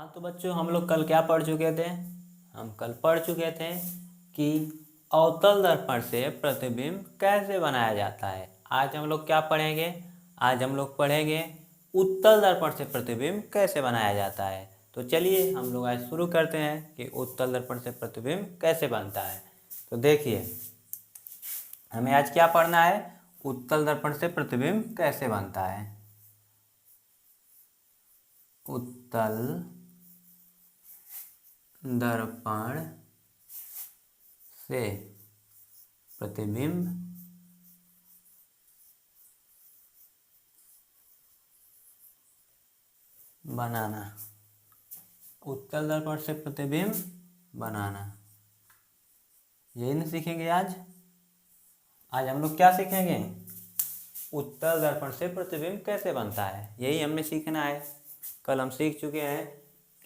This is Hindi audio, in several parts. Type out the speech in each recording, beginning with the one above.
हाँ तो बच्चों, हम लोग कल क्या पढ़ चुके थे? हम कल पढ़ चुके थे कि अवतल दर्पण से प्रतिबिंब कैसे बनाया जाता है। आज हम लोग क्या पढ़ेंगे? आज हम लोग पढ़ेंगे उत्तल दर्पण से प्रतिबिंब कैसे बनाया जाता है। तो चलिए हम लोग आज शुरू करते हैं कि उत्तल दर्पण से प्रतिबिंब कैसे बनता है। तो देखिए, हमें आज क्या पढ़ना है? उत्तल दर्पण से प्रतिबिंब कैसे बनता है। उत्तल दर्पण से प्रतिबिंब बनाना। उत्तल दर्पण से प्रतिबिंब बनाना, यही ना सीखेंगे आज। आज हम लोग क्या सीखेंगे? उत्तल दर्पण से प्रतिबिंब कैसे बनता है, यही हमने सीखना है। कल हम सीख चुके हैं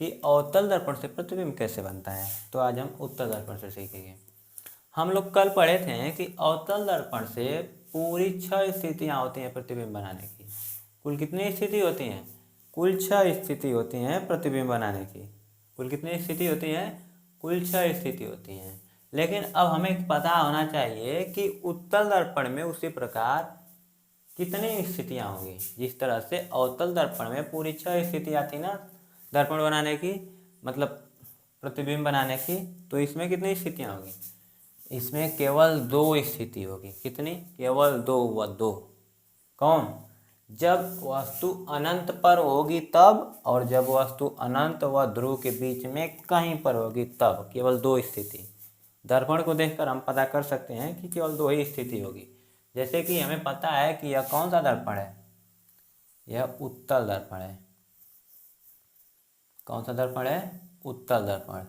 कि अवतल दर्पण से प्रतिबिंब कैसे बनता है, तो आज हम उत्तल दर्पण से सीखेंगे। हम लोग कल पढ़े थे कि अवतल दर्पण से पूरी 6 स्थितियाँ होती हैं प्रतिबिंब बनाने की। कुल कितनी स्थिति होती हैं? कुल 6 स्थिति होती हैं प्रतिबिंब बनाने की। कुल कितनी स्थिति होती हैं? कुल 6 स्थिति होती हैं। लेकिन अब हमें पता होना चाहिए कि उत्तल दर्पण में उसी प्रकार कितनी स्थितियाँ होंगी। जिस तरह से अवतल दर्पण में पूरी 6 स्थितियाँ थी ना दर्पण बनाने की, मतलब प्रतिबिंब बनाने की, तो इसमें कितनी स्थितियाँ होंगी? इसमें केवल 2 स्थिति होगी। कितनी? केवल 2 व 2। कौन? जब वस्तु अनंत पर होगी तब, और जब वस्तु अनंत व ध्रुव के बीच में कहीं पर होगी तब। केवल 2 स्थिति। दर्पण को देखकर हम पता कर सकते हैं कि केवल 2 ही स्थिति होगी। जैसे कि हमें पता है कि यह कौन सा दर्पण है? यह उत्तल दर्पण है। कौन सा दर्पण है? उत्तल दर्पण।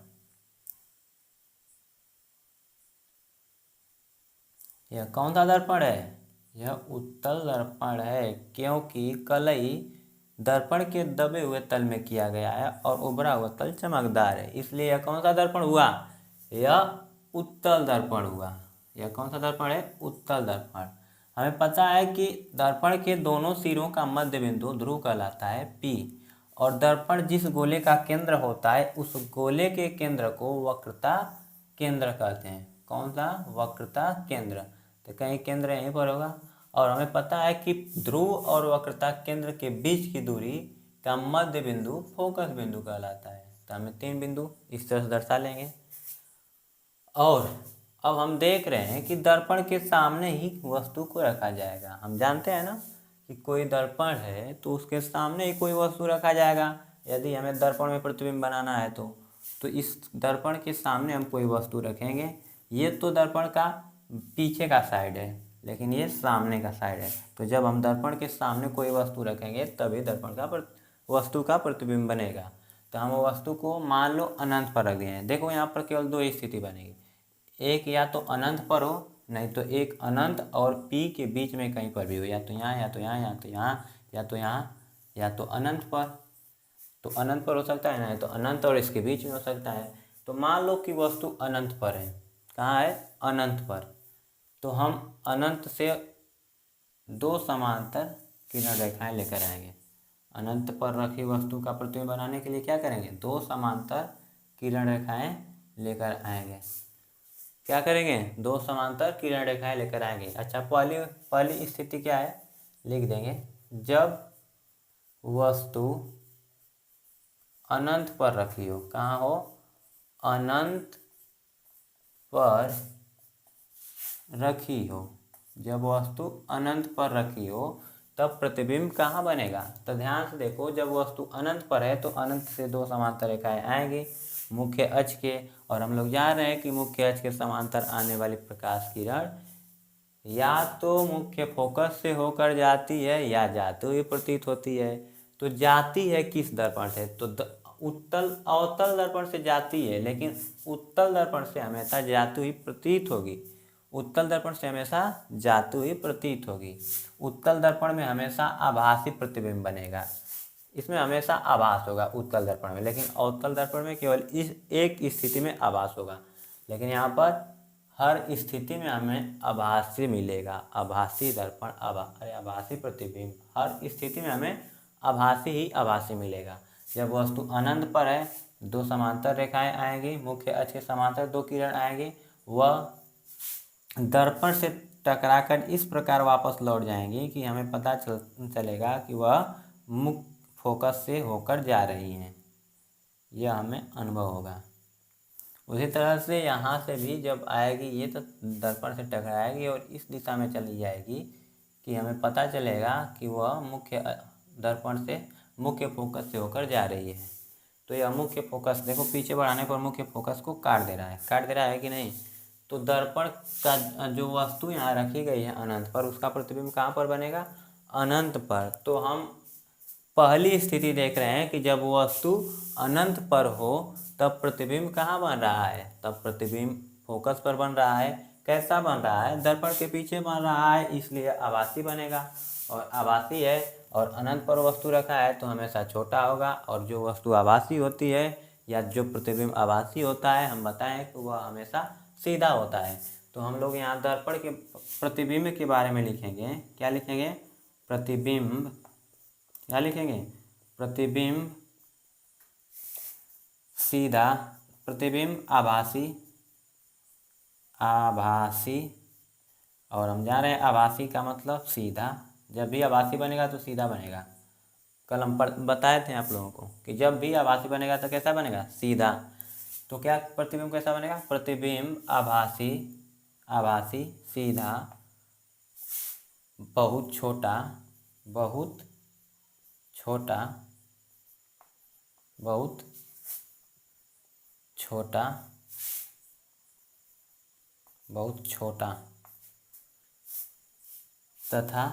यह कौन सा दर्पण है? यह उत्तल दर्पण है, क्योंकि कलई दर्पण के दबे हुए तल में किया गया है और उभरा हुआ तल चमकदार है, इसलिए यह कौन सा दर्पण हुआ? यह उत्तल दर्पण हुआ। यह कौन सा दर्पण है? उत्तल दर्पण। हमें पता है कि दर्पण के दोनों सिरों का मध्य बिंदु ध्रुव कहलाता है P, और दर्पण जिस गोले का केंद्र होता है उस गोले के केंद्र को वक्रता केंद्र कहते हैं। कौन सा? वक्रता केंद्र। तो कहीं केंद्र यहीं पर होगा। और हमें पता है कि ध्रुव और वक्रता केंद्र के बीच की दूरी का मध्य बिंदु फोकस बिंदु कहलाता है। तो हमें 3 बिंदु इस तरह से दर्शा लेंगे। और अब हम देख रहे हैं कि दर्पण के सामने ही वस्तु को रखा जाएगा। हम जानते हैं ना कि कोई दर्पण है तो उसके सामने ही कोई वस्तु रखा जाएगा। यदि हमें दर्पण में प्रतिबिंब बनाना है तो इस दर्पण के सामने हम कोई वस्तु रखेंगे। ये तो दर्पण का पीछे का साइड है, लेकिन ये सामने का साइड है। तो जब हम दर्पण के सामने कोई वस्तु रखेंगे तभी दर्पण का वस्तु का प्रतिबिंब बनेगा। तो हम वस्तु को मान लो अनंत पर रख दिए हैं। देखो यहाँ पर केवल 2 स्थिति बनेगी। एक या तो अनंत पर हो, नहीं तो एक अनंत और P के बीच में कहीं पर भी हो, या तो यहाँ या तो यहाँ या तो यहाँ या तो यहाँ या तो अनंत पर। तो अनंत पर हो सकता है, नहीं तो अनंत और इसके बीच में हो सकता है। तो मान लो कि वस्तु अनंत पर है। कहाँ है? अनंत पर। तो हम अनंत से 2 समांतर किरण रेखाएं लेकर आएंगे। अनंत पर रखी वस्तु का प्रतिबिंब बनाने के लिए क्या करेंगे? 2 समांतर किरण रेखाएं लेकर आएंगे। क्या करेंगे? 2 समांतर किरण रेखाएं लेकर आएंगे। अच्छा, पहली स्थिति क्या है? लिख देंगे, जब वस्तु अनंत पर रखी हो। कहाँ हो? अनंत पर रखी हो। जब वस्तु अनंत पर रखी हो तब प्रतिबिंब कहाँ बनेगा? तो ध्यान से देखो, जब वस्तु अनंत पर है तो अनंत से 2 समांतर रेखाएं आएंगी मुख्य अक्ष के, और हम लोग जान रहे हैं कि मुख्य अक्ष के समांतर आने वाली प्रकाश किरण या तो मुख्य फोकस से होकर जाती है या जाती हुई प्रतीत होती है। तो जाती है किस दर्पण से? तो अवतल दर्पण से जाती है, लेकिन उत्तल दर्पण से हमेशा जाती हुई प्रतीत होगी। उत्तल दर्पण से हमेशा जाती हुई प्रतीत होगी। उत्तल दर्पण में हमेशा आभासी प्रतिबिंब बनेगा। इसमें हमेशा आभास होगा उत्तल दर्पण में, लेकिन अवतल दर्पण में केवल इस एक स्थिति में आभास होगा। लेकिन यहाँ पर हर स्थिति में हमें आभासी मिलेगा। आभासी दर्पण आभासी प्रतिबिंब, हर स्थिति में हमें आभासी ही आभासी मिलेगा। जब वस्तु अनंत पर है, दो समांतर रेखाएं आएंगी, मुख्य अक्ष के समांतर दो किरण आएंगे, वह दर्पण से टकराकर इस प्रकार वापस लौट जाएंगी कि हमें पता चलेगा कि वह मुख्य फोकस से होकर जा रही हैं। यह हमें अनुभव होगा। उसी तरह से यहाँ से भी जब आएगी ये तो दर्पण से टकराएगी और इस दिशा में चली जाएगी कि हमें पता चलेगा कि वह मुख्य दर्पण से मुख्य फोकस से होकर जा रही है। तो यह मुख्य फोकस देखो पीछे बढ़ाने पर मुख्य फोकस को काट दे रहा है कि नहीं। तो दर्पण का जो वस्तु यहाँ रखी गई है अनंत पर, उसका प्रतिबिंब कहाँ पर बनेगा? अनंत पर। तो हम पहली स्थिति देख रहे हैं कि जब वस्तु अनंत पर हो तब प्रतिबिंब कहाँ बन रहा है? तब प्रतिबिंब फोकस पर बन रहा है। कैसा बन रहा है? दर्पण के पीछे बन रहा है, इसलिए आभासी बनेगा। और आभासी है और अनंत पर वस्तु रखा है तो हमेशा छोटा होगा। और जो वस्तु आभासी होती है या जो प्रतिबिंब आभासी होता है, हम बताएं कि वह हमेशा सीधा होता है। तो हम लोग यहाँ दर्पण के प्रतिबिंब के बारे में लिखेंगे। क्या लिखेंगे? प्रतिबिंब। क्या लिखेंगे? प्रतिबिंब सीधा, प्रतिबिंब आभासी। आभासी, और हम जान रहे हैं आभासी का मतलब सीधा। जब भी आभासी बनेगा तो सीधा बनेगा। कल हम बताए थे आप लोगों को कि जब भी आभासी बनेगा तो कैसा बनेगा? सीधा। तो क्या प्रतिबिंब कैसा बनेगा? प्रतिबिंब आभासी, आभासी सीधा, बहुत छोटा, बहुत छोटा, बहुत छोटा, बहुत छोटा तथा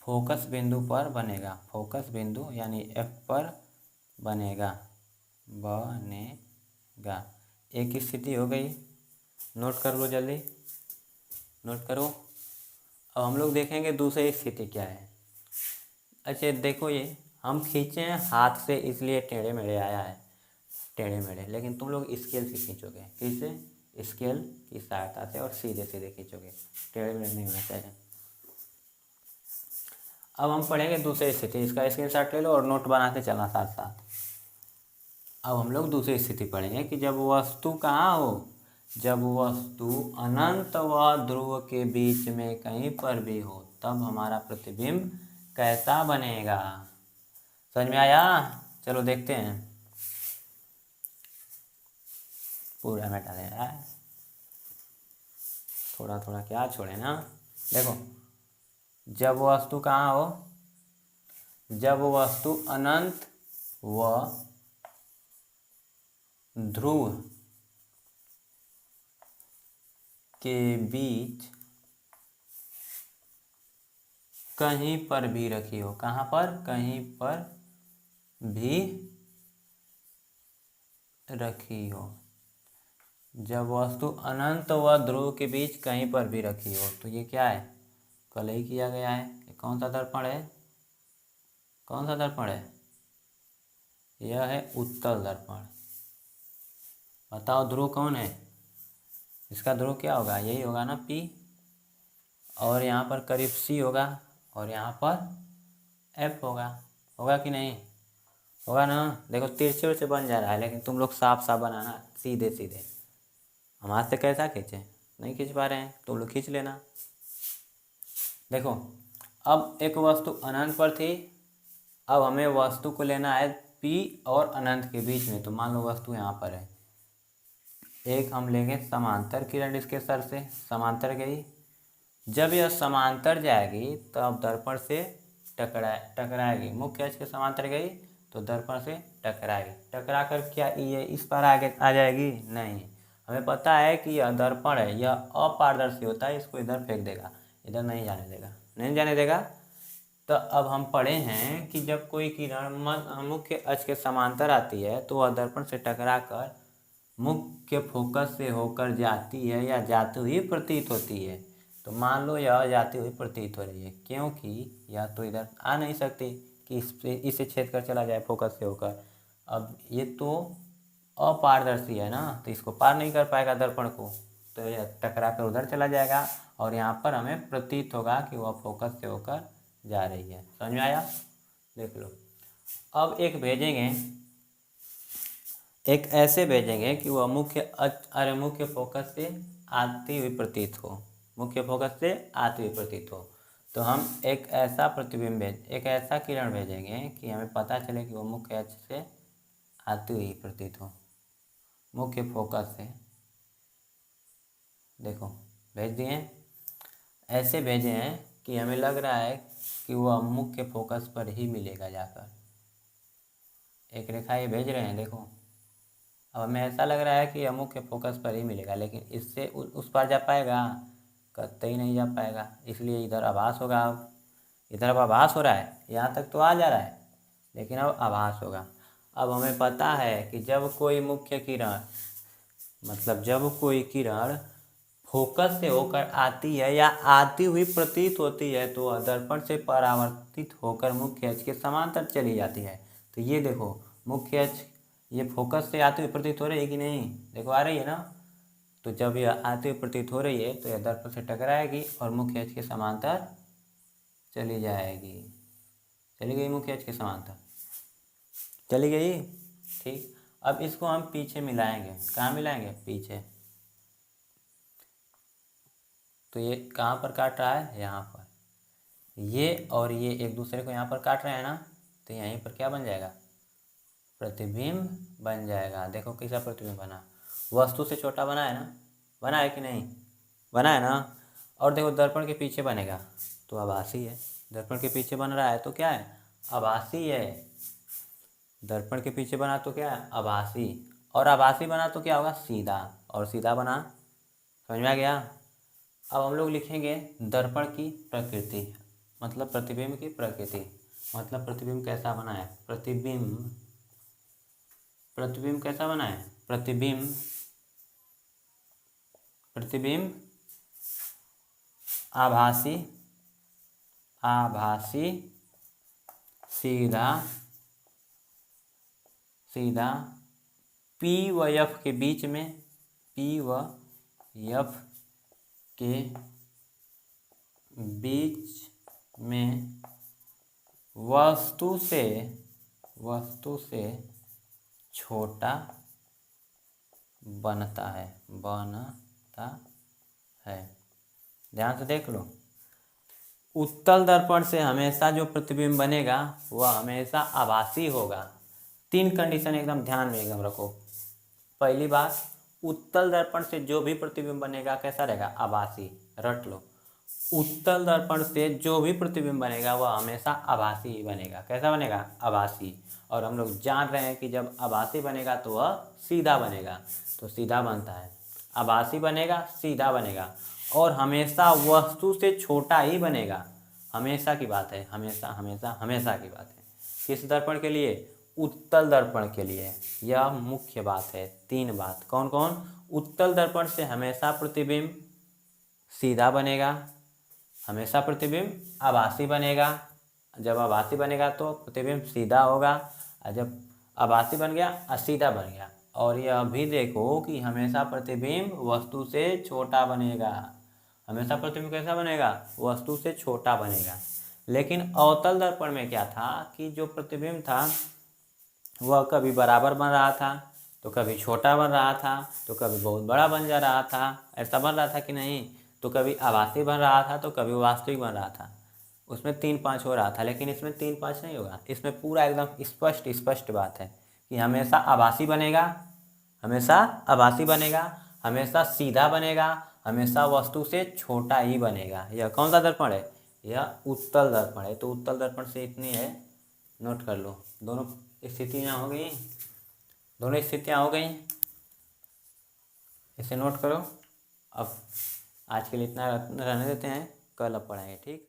फोकस बिंदु पर बनेगा। फोकस बिंदु यानी F पर बनेगा। बनेगा। एक स्थिति हो गई, नोट कर लो जल्दी, नोट करो। अब हम लोग देखेंगे दूसरी स्थिति क्या है। अच्छा देखो, ये हम खींचे हैं हाथ से इसलिए टेढ़े मेढ़े आया है, टेढ़े मेढ़े, लेकिन तुम लोग स्केल से खींचोगे। किससे? स्केल की सहायता से, और सीधे सीधे खींचोगे, टेढ़े मेढ़े नहीं होना चाहिए। अब हम पढ़ेंगे दूसरी स्थिति। इसका स्क्रीनशॉट ले लो और नोट बनाते चलना साथ साथ। अब हम लोग दूसरी स्थिति पढ़ेंगे कि जब वस्तु कहाँ हो? जब वस्तु अनंत व ध्रुव के बीच में कहीं पर भी हो तब हमारा प्रतिबिंब कैसा बनेगा? समझ में आया? चलो देखते हैं। पूरा मिटा देना, थोड़ा थोड़ा क्या छोड़े ना। देखो, जब वस्तु कहाँ हो? जब वस्तु अनंत व ध्रुव के बीच कहीं पर भी रखी हो। कहाँ पर? कहीं पर भी रखी हो। जब वस्तु अनंत व ध्रुव के बीच कहीं पर भी रखी हो तो ये क्या है? कल ही किया गया है। ये कौन सा दर्पण है? कौन सा दर्पण है? यह है उत्तल दर्पण। बताओ ध्रुव कौन है? इसका ध्रुव क्या होगा? यही होगा ना, P। और यहाँ पर करीब C होगा और यहाँ पर F होगा। होगा कि नहीं? होगा ना। देखो तिरछे से बन जा रहा है, लेकिन तुम लोग साफ साफ बनाना, सीधे सीधे। हम हाथ से कैसा खींचे? नहीं खींच पा रहे हैं, तुम लोग खींच लेना। देखो, अब एक वस्तु अनंत पर थी, अब हमें वस्तु को लेना है P और अनंत के बीच में। तो मान लो वस्तु यहाँ पर है, एक हम लेंगे समांतर किरण इसके सर से, समांतर गई। जब यह समांतर जाएगी तब दर्पण से टकराएगी। मुख्य अक्ष के समांतर गई तो दर्पण से टकराएगी। टकरा कर क्या ये इस पर आगे आ जाएगी? नहीं। हमें पता है कि यह दर्पण है, यह अपारदर्शी होता है, इसको इधर फेंक देगा, इधर नहीं जाने देगा, नहीं जाने देगा। तो अब हम पढ़े हैं कि जब कोई किरण मुख्य अक्ष के समांतर आती है तो वह दर्पण से टकरा कर मुख्य फोकस से होकर जाती है या जाती हुई प्रतीत होती है। तो मान लो यह जाती हुई प्रतीत हो रही है, क्योंकि यह तो इधर आ नहीं सकती कि इसे छेद कर चला जाए फोकस से होकर। अब ये तो अपारदर्शी है ना, तो इसको पार नहीं कर पाएगा दर्पण को, तो यह टकरा कर उधर चला जाएगा और यहाँ पर हमें प्रतीत होगा कि वह फोकस से होकर जा रही है। समझ में आया? देख लो, अब एक भेजेंगे, एक ऐसे भेजेंगे कि वह मुख्य फोकस से आती हुई प्रतीत हो, मुख्य फोकस से आती हुई प्रतीत हो। तो हम एक ऐसा एक ऐसा किरण भेजेंगे कि हमें पता चले कि वो मुख्य अक्ष से आती हुई प्रतीत हो, मुख्य फोकस से। देखो भेज दिए, ऐसे भेजे हैं कि हमें लग रहा है कि वह मुख्य फोकस पर ही मिलेगा जाकर। एक रेखा ये भेज रहे हैं, देखो अब हमें ऐसा लग रहा है कि यह मुख्य फोकस पर ही मिलेगा, लेकिन इससे उस पार जा पाएगा? कतई नहीं जा पाएगा। इसलिए इधर आभास होगा। अब इधर अब आभास हो रहा है, यहाँ तक तो आ जा रहा है, लेकिन अब आभास होगा। अब हमें पता है कि जब कोई मुख्य किरण, मतलब जब कोई किरण फोकस से होकर आती है या आती हुई प्रतीत होती है, तो वह दर्पण से परावर्तित होकर मुख्य अक्ष के समांतर चली जाती है। तो ये देखो मुख्य अक्ष, ये फोकस से आती हुई प्रतीत हो रही है कि नहीं? देखो आ रही है ना। तो जब यह आती हुई प्रतीत हो रही है तो यह दर्पण से टकराएगी और मुख्य अक्ष के समांतर चली जाएगी। चली गई मुख्य अक्ष के समांतर, चली गई। ठीक, अब इसको हम पीछे मिलाएंगे। कहाँ मिलाएंगे? पीछे। तो ये कहाँ पर काट रहा है? यहाँ पर। ये और ये एक दूसरे को यहाँ पर काट रहे हैं ना, तो यहीं पर क्या बन जाएगा? प्रतिबिंब बन जाएगा। देखो कैसा प्रतिबिंब बना, वस्तु से छोटा बना है ना, बना है कि नहीं? बना है ना। और देखो दर्पण के पीछे बनेगा तो आभासी है, दर्पण के पीछे बन रहा है तो क्या है? आभासी है। दर्पण के पीछे बना तो क्या है? आभासी। और आभासी बना तो क्या होगा? सीधा। और सीधा बना, समझ में आ गया? अब हम लोग लिखेंगे दर्पण की प्रकृति, मतलब प्रतिबिंब की प्रकृति। मतलब प्रतिबिंब कैसा बना है? प्रतिबिंब कैसा बना है? प्रतिबिंब आभासी, सीधा P व F के बीच में, P व F के बीच में वस्तु से छोटा बनता है। ध्यान से देख लो, उत्तल दर्पण से हमेशा जो प्रतिबिंब बनेगा वह हमेशा आभासी होगा। 3 कंडीशन एकदम ध्यान में एकदम रखो। पहली बात, उत्तल दर्पण से जो भी प्रतिबिंब बनेगा कैसा रहेगा? आभासी। रट लो, उत्तल दर्पण से जो भी प्रतिबिंब बनेगा वह हमेशा आभासी ही बनेगा। कैसा बनेगा? आभासी। और हम लोग जान रहे हैं कि जब आभासी बनेगा तो वह सीधा बनेगा, तो सीधा बनता है। आभासी बनेगा, सीधा बनेगा, और हमेशा वस्तु से छोटा ही बनेगा। हमेशा की बात है, हमेशा की बात है। किस दर्पण के लिए? उत्तल दर्पण के लिए। यह मुख्य बात है। 3 बात कौन कौन? उत्तल दर्पण से हमेशा प्रतिबिंब सीधा बनेगा, हमेशा प्रतिबिंब आभासी बनेगा। जब आभासी बनेगा तो प्रतिबिंब सीधा होगा, और जब आभासी बन गया असीधा बन गया। और यह भी देखो कि हमेशा प्रतिबिंब वस्तु से छोटा बनेगा। हमेशा प्रतिबिंब कैसा बनेगा? वस्तु से छोटा बनेगा। लेकिन अवतल दर्पण में क्या था कि जो प्रतिबिंब था वह कभी बराबर बन रहा था, तो कभी छोटा बन रहा था, तो कभी बहुत बड़ा बन जा रहा था। ऐसा बन रहा था कि नहीं? तो कभी आभासी बन रहा था तो कभी वास्तविक बन रहा था। उसमें 3-5 हो रहा था, लेकिन इसमें 3-5 नहीं होगा। इसमें पूरा एकदम स्पष्ट बात है कि हमेशा आभासी बनेगा, हमेशा सीधा बनेगा, हमेशा वस्तु से छोटा ही बनेगा। यह कौन सा दर्पण है? यह उत्तल दर्पण है। तो उत्तल दर्पण से इतनी है, नोट कर लो। दोनों स्थितियाँ हो गई, इसे नोट करो। अब आज के लिए इतना रहने देते हैं, कल अब पढ़ाएंगे। ठीक।